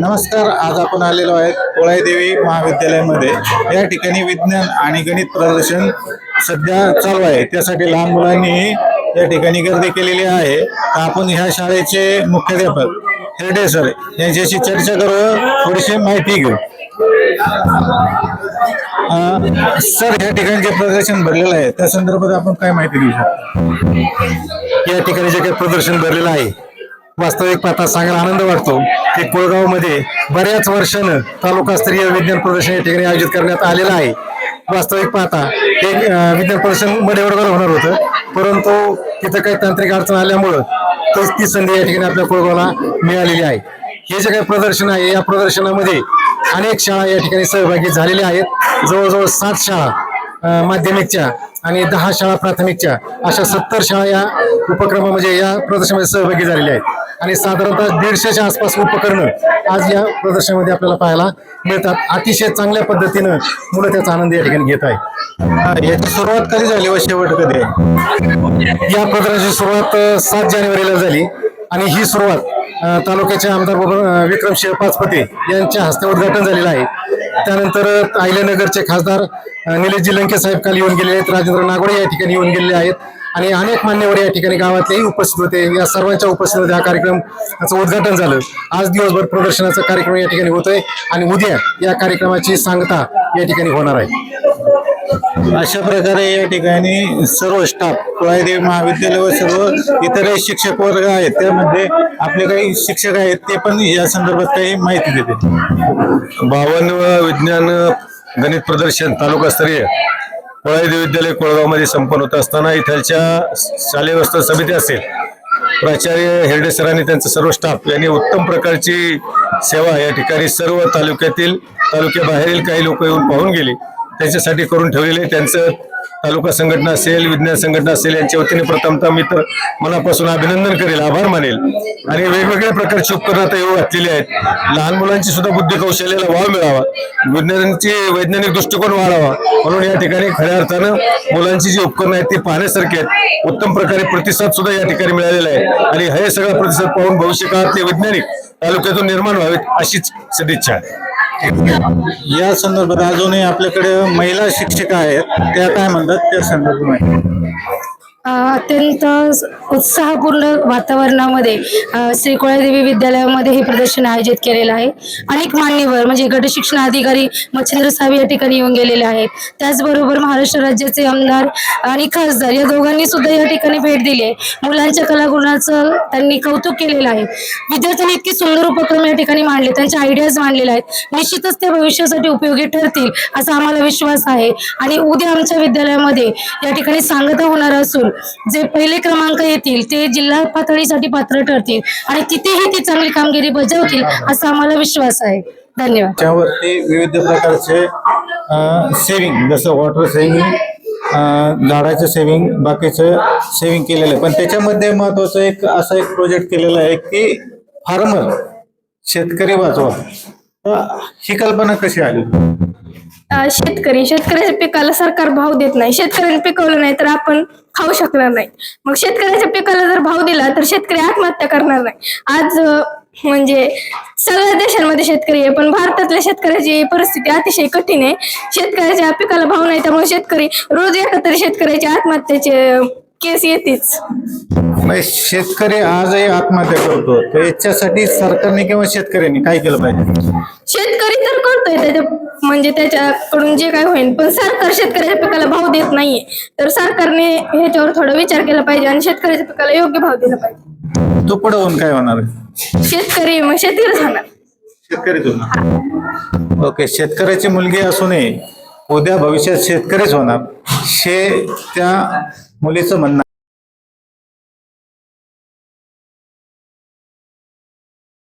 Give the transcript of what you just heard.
नमस्कार. आज आपण आलेलो आहे कोळाईदेवी महाविद्यालयामध्ये. या ठिकाणी विज्ञान आणि गणित प्रदर्शन सध्या चालू आहे. त्यासाठी लहान मुलांनी या ठिकाणी गर्दी केलेली आहे. आपण ह्या शाळेचे मुख्याध्यापक हेरडे सर यांच्याशी चर्चा करू, थोडीशी माहिती घेऊ. सर, या ठिकाणी जे प्रदर्शन भरलेलं आहे त्या संदर्भात आपण काय माहिती देऊ शकतो? या ठिकाणी जे काही प्रदर्शन भरलेलं आहे, वास्तविक पाहता सांगायला आनंद वाटतो की कोळगावमध्ये बऱ्याच वर्षानं तालुकास्तरीय विज्ञान प्रदर्शन या ठिकाणी आयोजित करण्यात आलेलं आहे. वास्तविक पाहता हे विज्ञान प्रदर्शन मडेवडवर होणार होतं, परंतु तिथं काही तांत्रिक अडचण आल्यामुळं ती संधी या ठिकाणी आपल्या कोळगावला मिळालेली आहे. हे जे काही प्रदर्शन आहे, या प्रदर्शनामध्ये अनेक शाळा या ठिकाणी सहभागी झालेल्या आहेत. जवळजवळ 7 शाळा माध्यमिकच्या आणि 10 शाळा प्राथमिकच्या, अशा 70 शाळा या उपक्रम म्हणजे या प्रदर्शनामध्ये सहभागी झालेल्या आहेत. आणि साधारणतः 150च्या आसपास उपकरणं आज या प्रदर्शनामध्ये आपल्याला पाहायला मिळतात. अतिशय चांगल्या पद्धतीनं मुलं त्याचा आनंद या ठिकाणी घेत आहे. याची सुरुवात कधी झाली व शेवट कधी आहे? या प्रदर्शनाची सुरुवात 7 जानेवारीला झाली आणि ही सुरुवात तालुक्याचे आमदार विक्रमसिंह पाचपते यांच्या हस्ते उद्घाटन झालेलं आहे. त्यानंतर अहिल्यानगरचे खासदार निलेशजी लंके साहेब काल येऊन गेलेले आहेत. राजेंद्र नागोडे या ठिकाणी येऊन गेलेले आहेत आणि अनेक मान्यवर या ठिकाणी गावातलेही उपस्थित होते. या सर्वांच्या उपस्थितीमध्ये हा कार्यक्रमाचं उद्घाटन झालं. आज दिवसभर प्रदर्शनाचा कार्यक्रम या ठिकाणी होतोय आणि उद्या या कार्यक्रमाची सांगता या ठिकाणी होणार आहे. अशा प्रकारे या ठिकाणी सर्व स्टाफ, कोळाईदेवी महाविद्यालय व सर्व इतरही शिक्षक वर्ग आहेत, त्यामध्ये आपले काही शिक्षक आहेत, ते पण या संदर्भात काही माहिती देतील. 52 विज्ञान गणित प्रदर्शन तालुकास्तरीय कोळाईदेवी विद्यालय कोळगावमध्ये संपन्न होत असताना इथलच्या शालेय व्यवस्था समिती असेल, प्राचार्य हेरडे सरांनी त्यांचा सर्व स्टाफ यांनी उत्तम प्रकारची सेवा या ठिकाणी सर्व तालुक्याबाहेरील काही लोक येऊन पाहून गेले, त्यांच्यासाठी करून ठेवलेले. त्यांचं तालुका संघटना असेल, विज्ञान संघटना असेल, यांच्या वतीने प्रथमतः मी तर मनापासून अभिनंदन करेल, आभार मानेल. आणि वेगवेगळ्या प्रकारची उपकरणं आता येऊ घातलेली आहेत. लहान मुलांची सुद्धा बुद्धी कौशल्याला वाव मिळावा, विज्ञानाचे वैज्ञानिक दृष्टिकोन वाढावा, म्हणून या ठिकाणी खऱ्या अर्थानं मुलांची जी उपकरणं आहेत ती पाहण्यासारखी आहेत. उत्तम प्रकारे प्रतिसाद सुद्धा या ठिकाणी मिळालेला आहे आणि हे सगळा प्रतिसाद पाहून भविष्यकाळातले वैज्ञानिक तालुक्यातून निर्माण व्हावेत अशीच सदिच्छा आहे. या संदर्भात अजूनही आपल्याकडे महिला शिक्षिका आहेत, त्या काय म्हणतात त्या संदर्भात? अत्यंत उत्साहपूर्ण वातावरणामध्ये श्री कोळाईदेवी विद्यालयामध्ये हे प्रदर्शन आयोजित केलेलं आहे. अनेक मान्यवर म्हणजे गट शिक्षण अधिकारी मच्छिंद्र साहेब या ठिकाणी येऊन गेलेले आहेत. त्याचबरोबर महाराष्ट्र राज्याचे आमदार आणि खासदार या दोघांनी सुद्धा या ठिकाणी भेट दिली आहे. मुलांच्या कलागुणाचं त्यांनी कौतुक केलेलं आहे. विद्यार्थ्यांनी इतकी सुंदर उपक्रम या ठिकाणी मांडले, त्यांच्या आयडियाज मांडलेल्या आहेत. निश्चितच ते भविष्यासाठी उपयोगी ठरतील असा आम्हाला विश्वास आहे. आणि उद्या आमच्या विद्यालयामध्ये या ठिकाणी सांगता होणार असून जे पहिले क्रमांक येतील ते जिल्हा पातळीसाठी पात्र ठरतील आणि तिथेही ती चांगली कामगिरी बजावतील असा आम्हाला विश्वास आहे. धन्यवाद. त्यावरती विविध प्रकारचे सेविंग, जसं वॉटर सेविंग, झाडाचं सेविंग, बाकीचं सेविंग केलेलं आहे. पण त्याच्यामध्ये महत्वाचं एक प्रोजेक्ट केलेला आहे की फार्मर, शेतकरी वाचवा. ही कल्पना कशी आली? शेतकऱ्याच्या पिकाला सरकार भाव देत नाही. शेतकऱ्याने पिकवलं नाही तर आपण खाऊ शकणार नाही. मग शेतकऱ्याच्या पिकाला जर भाव दिला तर शेतकरी आत्महत्या करणार नाही. आज म्हणजे सगळ्या देशांमध्ये शेतकरी आहे, पण भारतातल्या शेतकऱ्याची परिस्थिती अतिशय कठीण आहे. शेतकऱ्याच्या पिकाला भाव नाही, त्यामुळे शेतकरी रोज एकत्र शेतकऱ्याच्या आत्महत्येचे केस येतेच. शेतकरी आजही आत्महत्या करतो, तर याच्यासाठी सरकारने किंवा शेतकऱ्यांनी काय केलं पाहिजे? शेतकरी तर करतोय त्याच्या म्हणजे त्याच्याकडून जे काय होईल, पण सरकार शेतकऱ्याच्या पिकाला भाव देत नाहीये. तर सरकारने ह्याच्यावर थोडा विचार केला पाहिजे आणि शेतकऱ्याच्या पिकाला योग्य भाव दिला पाहिजे. तो पुढे होऊन काय होणार? शेतकरी मग शेतकरीच होणार. शेतकरीच होणार. ओके, शेतकऱ्याची मुलगी असू नये, उद्या भविष्यात शेतकरीच होणार, हे त्या मुलीचं म्हणणं.